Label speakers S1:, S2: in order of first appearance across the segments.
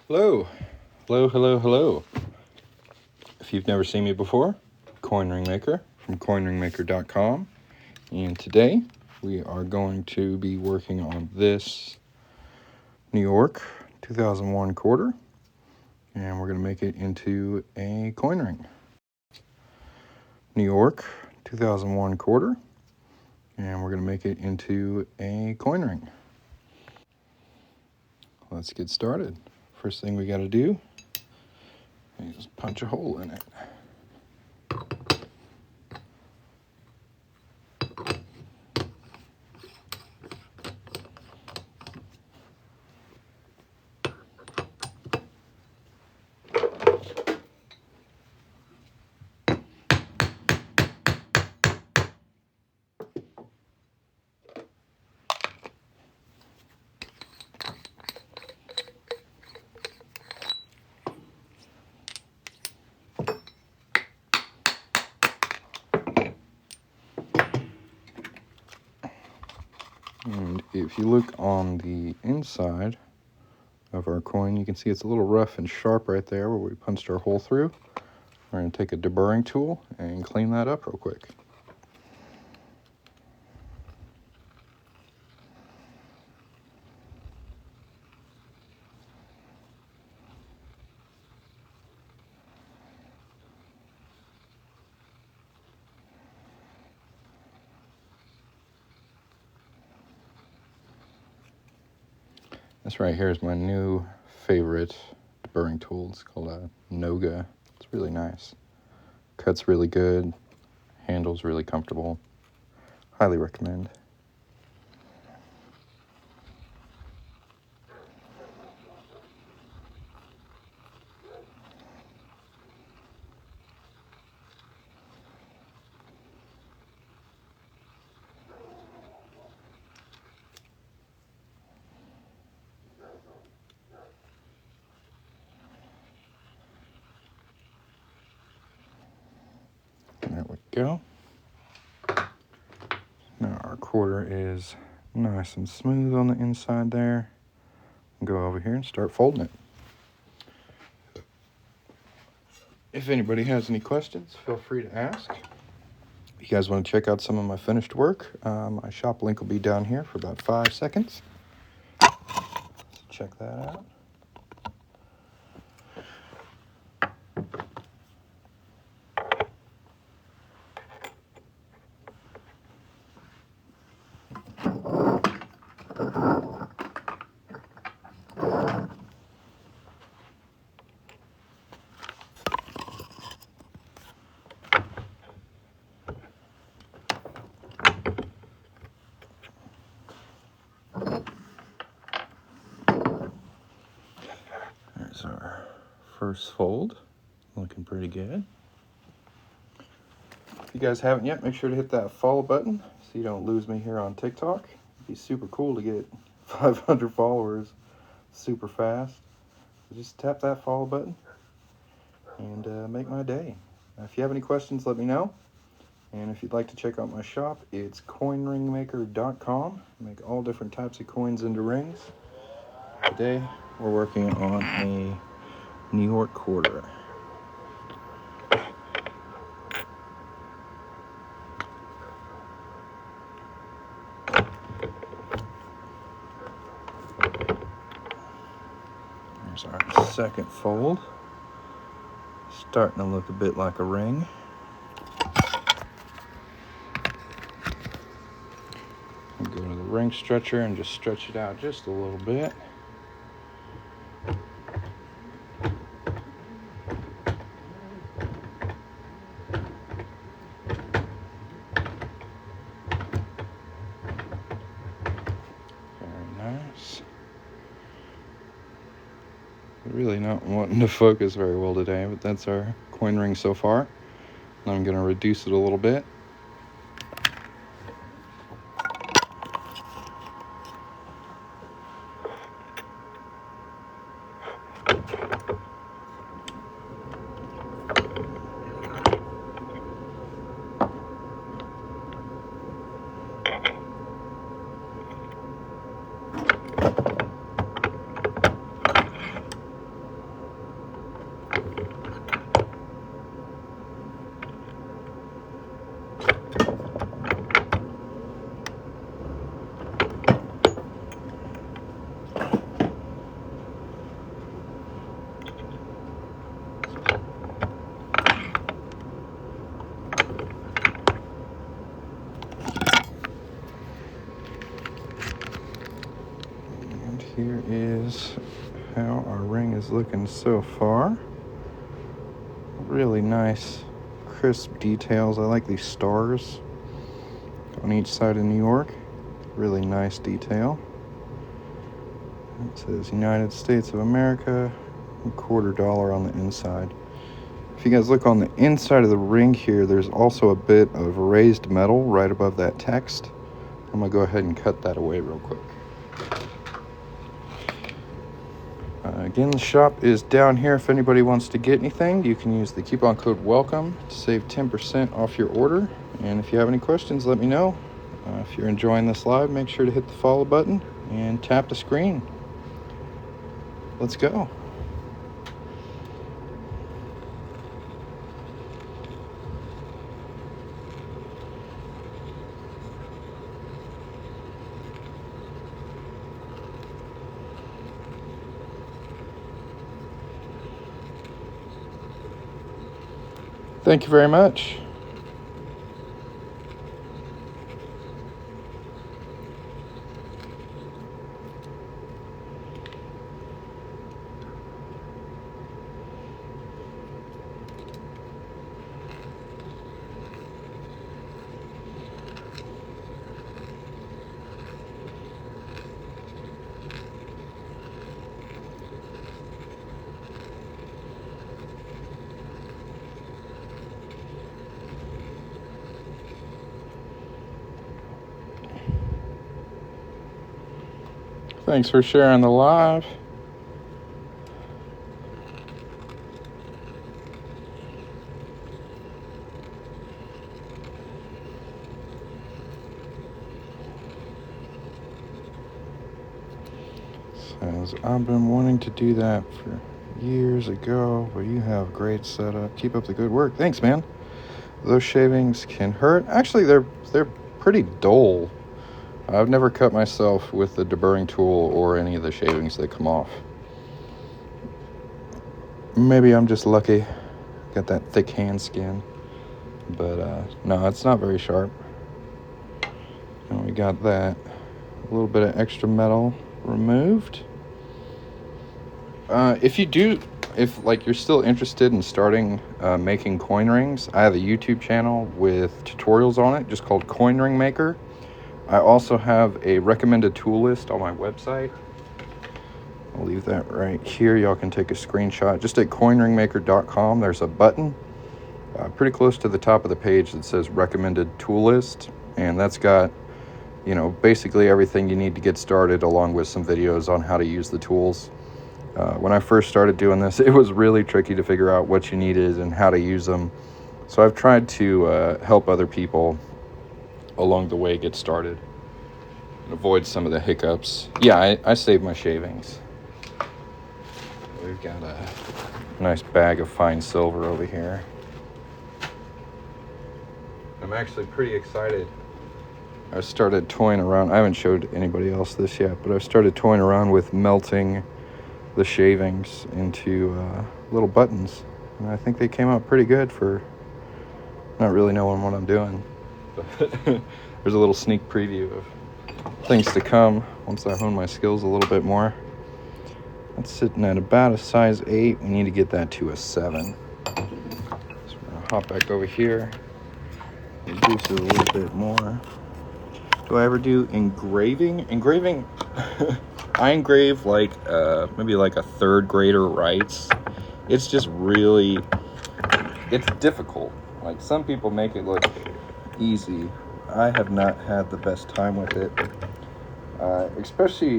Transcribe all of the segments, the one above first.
S1: Hello, hello. If you've never seen me before, Coin Ring Maker from coinringmaker.com, and today we are going to be working on this New York 2001 quarter, and we're going to make it into a coin ring. New York 2001 quarter, and we're going to make it into a coin ring. Let's get started. First thing we got to do is punch a hole in it. And if you look on the inside of our coin, you can see it's a little rough and sharp right there where we punched our hole through. We're going to take a deburring tool and clean that up real quick. This right here is my new favorite deburring tool. It's called a Noga. It's really nice. Cuts really good. Handles really comfortable. Highly recommend. There we go. Now our quarter is nice and smooth on the inside there. Go over here and start folding it. If anybody has any questions, feel free to ask. If you guys want to check out some of my finished work, my shop link will be down here for about 5 seconds. So check that out. There's our first fold, looking pretty good. If you guys haven't yet, make sure to hit that follow button so you don't lose me here on TikTok. It'd be super cool to get 500 followers super fast. So just tap that follow button and make my day. If you have any questions, let me know. And if you'd like to check out my shop, it's coinringmaker.com. I make all different types of coins into rings. Today, we're working on a New York quarter. There's our second fold. Starting to look a bit like a ring. We'll go to the ring stretcher and just stretch it out just a little bit. Very nice. Really not wanting to focus very well today, but that's our coin ring so far. I'm going to reduce it a little bit. Here is how our ring is looking so far. Really nice, crisp details. I like these stars on each side of New York. Really nice detail. It says United States of America, $25 on the inside. If you guys look on the inside of the ring here, there's also a bit of raised metal right above that text. I'm gonna go ahead and cut that away real quick. Again, the shop is down here. If anybody wants to get anything, you can use the coupon code WELCOME to save 10% off your order. And if you have any questions, let me know. If you're enjoying this live, make sure to hit the follow button and tap the screen. Let's go. Thank you very much. Thanks for sharing the live. Says, I've been wanting to do that for years ago, but you have great setup. Keep up the good work. Thanks, man. Those shavings can hurt. Actually, they're pretty dull. I've never cut myself with the deburring tool or any of the shavings that come off. Maybe I'm just lucky. Got that thick hand skin. But no, it's not very sharp. And we got that. A little bit of extra metal removed. If like you're still interested in starting making coin rings, I have a YouTube channel with tutorials on it, just called Coin Ring Maker. I also have a recommended tool list on my website. I'll leave that right here. Y'all can take a screenshot. Just at coinringmaker.com, there's a button pretty close to the top of the page that says recommended tool list. And that's got, basically everything you need to get started, along with some videos on how to use the tools. When I first started doing this, it was really tricky to figure out what you needed and how to use them. So I've tried to help other people along the way get started and avoid some of the hiccups. Yeah, I saved my shavings. We've got a nice bag of fine silver over here. I'm actually pretty excited. I started toying around. I haven't showed anybody else this yet, but I've started toying around with melting the shavings into little buttons. And I think they came out pretty good for not really knowing what I'm doing. But there's a little sneak preview of things to come once I hone my skills a little bit more. That's sitting at about a size 8. We need to get that to a 7. So we're gonna hop back over here, reduce it a little bit more. Do I ever do engraving? Engraving, I engrave like maybe like a third grader writes. It's just really, it's difficult. Like, some people make it look easy. I have not had the best time with it, especially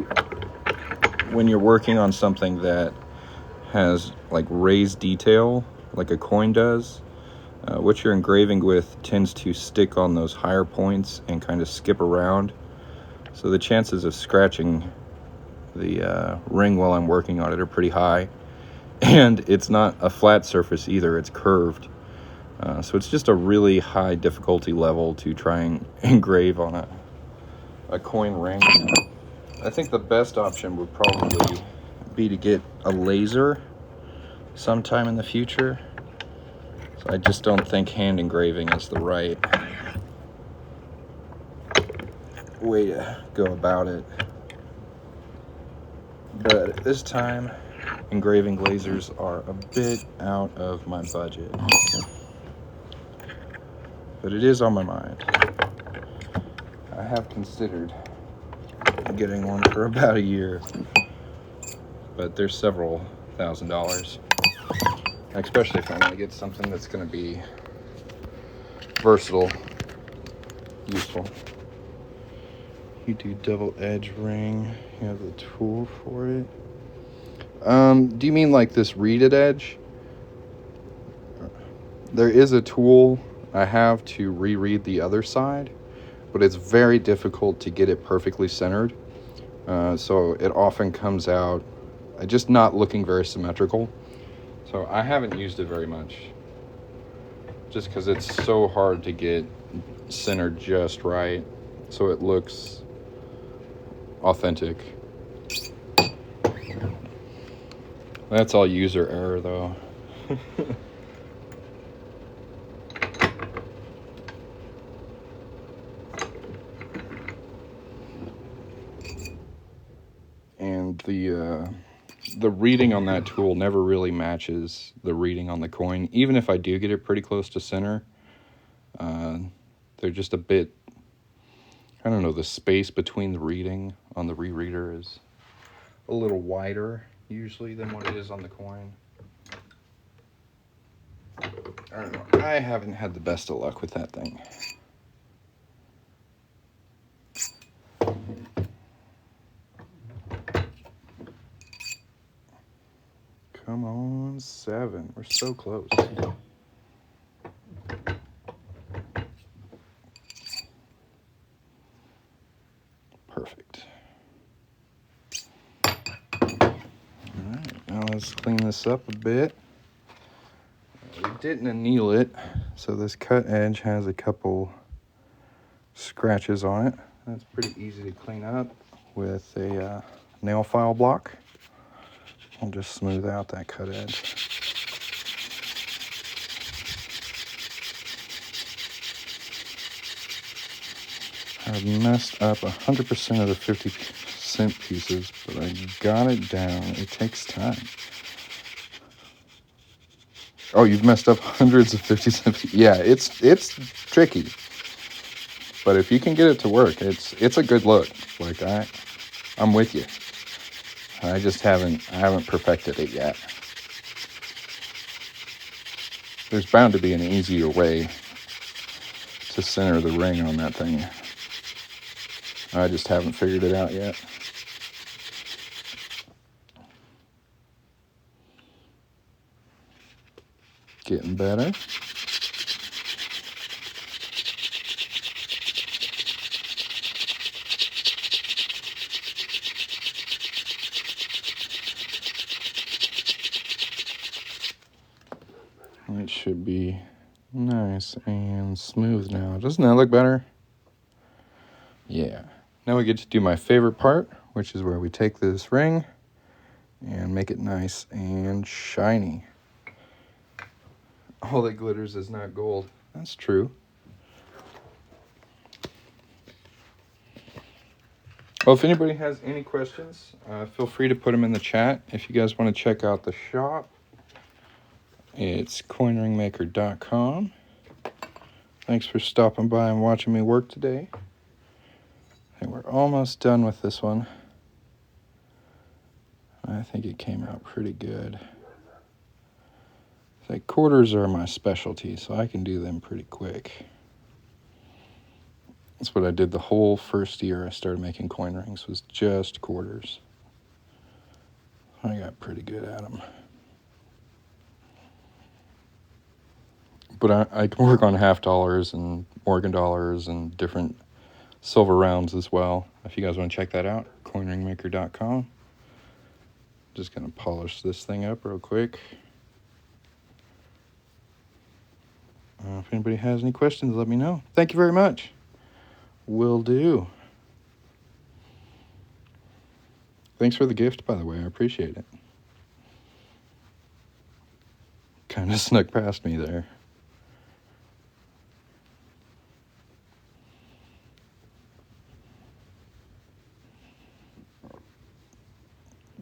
S1: when you're working on something that has like raised detail, like a coin does. What you're engraving with tends to stick on those higher points and kind of skip around. So the chances of scratching the ring while I'm working on it are pretty high. And it's not a flat surface either, it's curved. So it's just a really high difficulty level to try and engrave on a coin ring. I think the best option would probably be to get a laser sometime in the future. So I just don't think hand engraving is the right way to go about it. But at this time, engraving lasers are a bit out of my budget. But it is on my mind. I have considered getting one for about a year, but there's several $1,000s, especially if I want to get something that's going to be versatile, useful. You do double edge ring. You have the tool for it. Do you mean like this reeded edge? There is a tool I have to reread the other side, but it's very difficult to get it perfectly centered. So it often comes out just not looking very symmetrical. So I haven't used it very much, just because it's so hard to get centered just right so it looks authentic. That's all user error though. And the reading on that tool never really matches the reading on the coin. Even if I do get it pretty close to center, they're just a bit, I don't know, the space between the reading on the rereader is a little wider usually than what it is on the coin. I don't know. I haven't had the best of luck with that thing. Come on, 7. We're so close. Perfect. Alright, now let's clean this up a bit. We didn't anneal it, so this cut edge has a couple scratches on it. That's pretty easy to clean up with a nail file block. I'll just smooth out that cut edge. I've messed up 100% of the 50-cent pieces, but I got it down. It takes time. Oh, you've messed up hundreds of 50-cent pieces. Yeah, it's tricky. But if you can get it to work, it's a good look. Like I'm with you. I haven't perfected it yet. There's bound to be an easier way to center the ring on that thing. I just haven't figured it out yet. Getting better. It should be nice and smooth now. Doesn't that look better? Yeah. Now we get to do my favorite part, which is where we take this ring and make it nice and shiny. All that glitters is not gold. That's true. Well, if anybody has any questions, feel free to put them in the chat. If you guys want to check out the shop, it's coinringmaker.com. Thanks for stopping by and watching me work today. And we're almost done with this one. I think it came out pretty good. Like quarters are my specialty, so I can do them pretty quick. That's what I did the whole first year I started making coin rings, was just quarters. I got pretty good at them. But I can work on $50 and Morgan dollars and different silver rounds as well. If you guys want to check that out, coinringmaker.com. Just going to polish this thing up real quick. If anybody has any questions, let me know. Thank you very much. Will do. Thanks for the gift, by the way. I appreciate it. Kind of snuck past me there.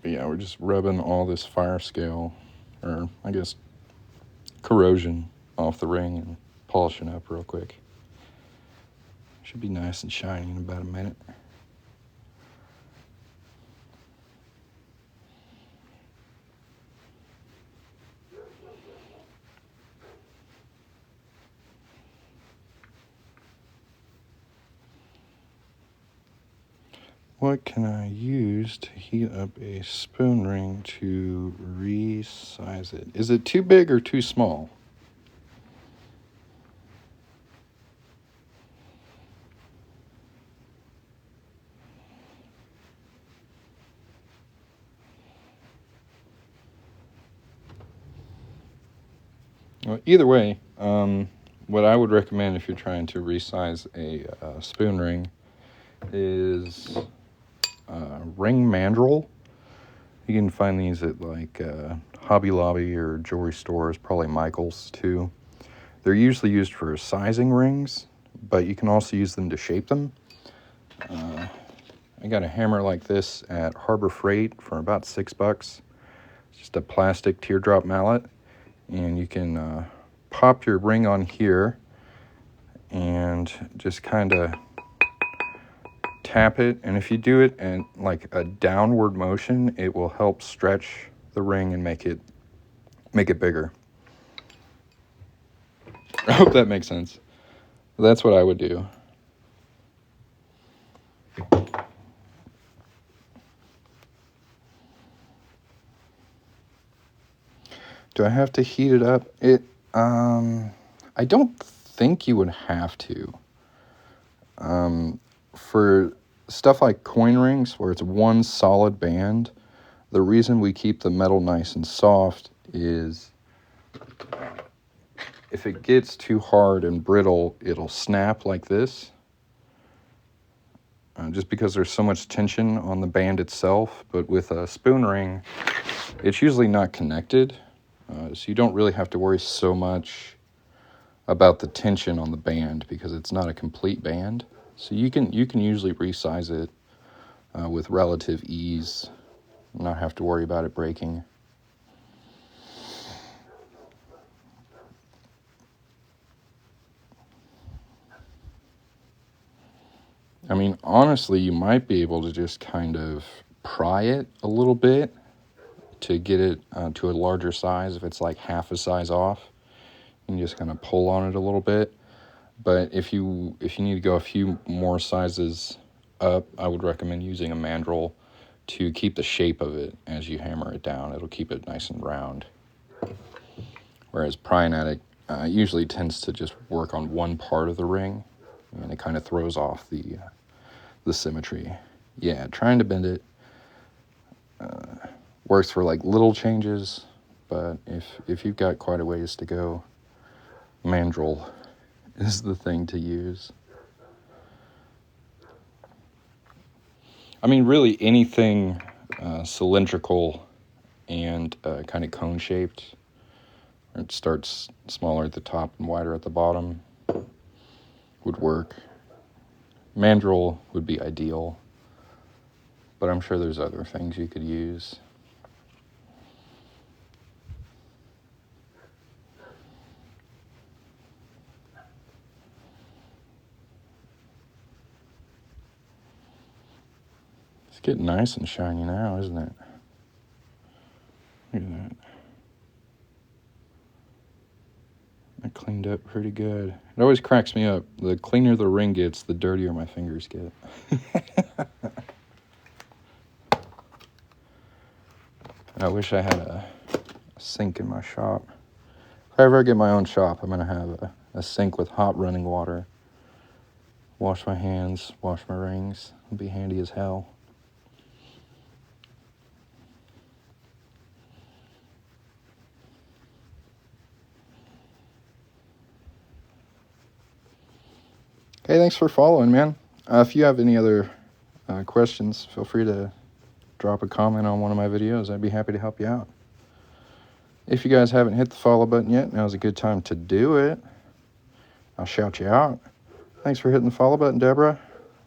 S1: But yeah, we're just rubbing all this fire scale, or I guess corrosion, off the ring and polishing up real quick. Should be nice and shiny in about a minute. What can I use to heat up a spoon ring to resize it? Is it too big or too small? Well, either way, what I would recommend if you're trying to resize a spoon ring is ring mandrel. You can find these at like Hobby Lobby or jewelry stores, probably Michael's too. They're usually used for sizing rings, but you can also use them to shape them. I got a hammer like this at Harbor Freight for about $6. It's just a plastic teardrop mallet, and you can pop your ring on here and just kind of tap it, and if you do it in like a downward motion, it will help stretch the ring and make it bigger. I hope that makes sense. That's what I would do. Do I have to heat it up? I don't think you would have to. For stuff like coin rings where it's one solid band, the reason we keep the metal nice and soft is if it gets too hard and brittle, it'll snap like this. Just because there's so much tension on the band itself. But with a spoon ring, it's usually not connected. So you don't really have to worry so much about the tension on the band because it's not a complete band. So you can usually resize it with relative ease, not have to worry about it breaking. I mean, honestly, you might be able to just kind of pry it a little bit to get it to a larger size. If it's like half a size off, you can just kind of pull on it a little bit. But if you need to go a few more sizes up, I would recommend using a mandrel to keep the shape of it as you hammer it down. It'll keep it nice and round. Whereas prying at it usually tends to just work on one part of the ring, and it kind of throws off the symmetry. Yeah, trying to bend it works for like little changes, but if you've got quite a ways to go, mandrel is the thing to use. I mean, really anything cylindrical and kind of cone-shaped, or it starts smaller at the top and wider at the bottom, would work. Mandrel would be ideal, but I'm sure there's other things you could use. It's getting nice and shiny now, isn't it? Look at that. I cleaned up pretty good. It always cracks me up. The cleaner the ring gets, the dirtier my fingers get. I wish I had a sink in my shop. If I ever get my own shop, I'm going to have a sink with hot running water. Wash my hands, wash my rings. It'll be handy as hell. Hey, thanks for following, man. If you have any other questions, feel free to drop a comment on one of my videos. I'd be happy to help you out. If you guys haven't hit the follow button yet, now's a good time to do it. I'll shout you out. Thanks for hitting the follow button, Deborah.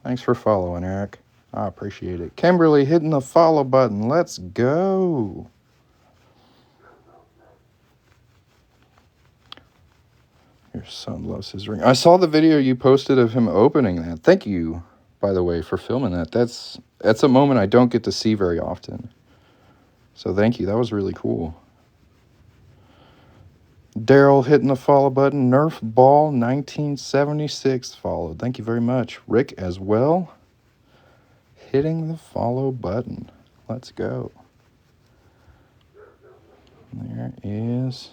S1: Thanks for following, Eric. I appreciate it. Kimberly hitting the follow button. Let's go. Your son loves his ring. I saw the video you posted of him opening that. Thank you, by the way, for filming that. That's a moment I don't get to see very often. So thank you. That was really cool. Daryl hitting the follow button. Nerf Ball 1976 followed. Thank you very much. Rick as well. Hitting the follow button. Let's go. There is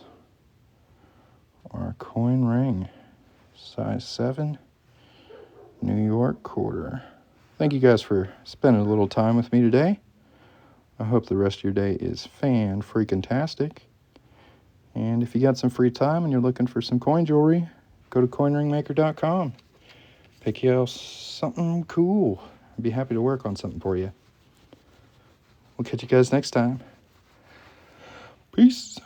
S1: our coin ring. Size 7. New York quarter. Thank you guys for spending a little time with me today. I hope the rest of your day is fan-freaking-tastic. And if you got some free time and you're looking for some coin jewelry, go to coinringmaker.com. Pick you out something cool. I'd be happy to work on something for you. We'll catch you guys next time. Peace.